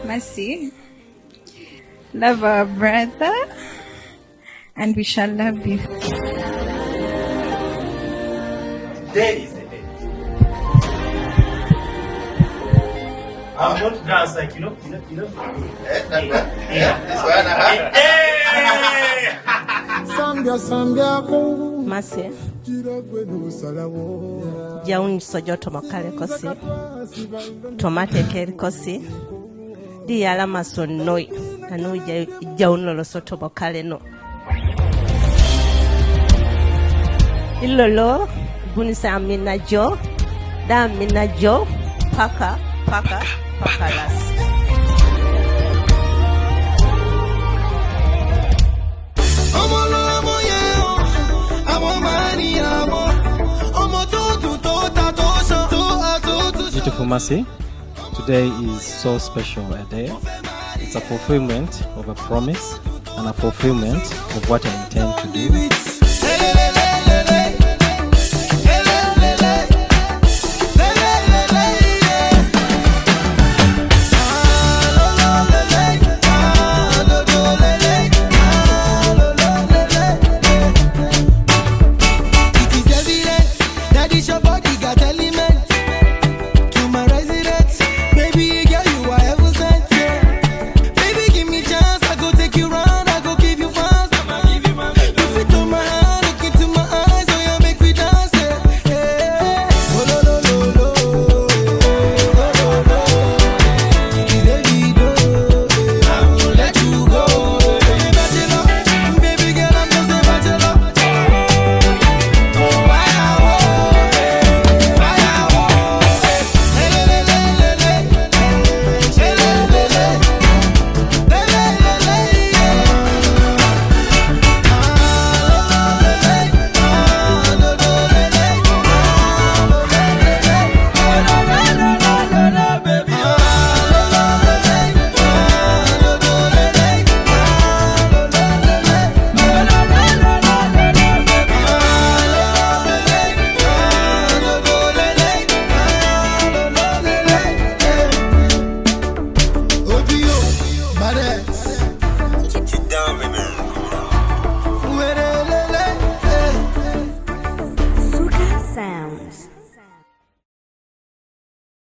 Mercy, love our brother, and we shall love you. There is a day. I'm going to dance like, you know. Mercy. Jaun sojo tomakale kosi. Tomate keri kosi. Di yala maso noi. Anu jaun lolo soto bokale no. Ilolo bunisa amina jo. Da amina jo. Paka las. Beautiful Mercy, today is so special a day. It's a fulfillment of a promise and a fulfillment of what I intend to do.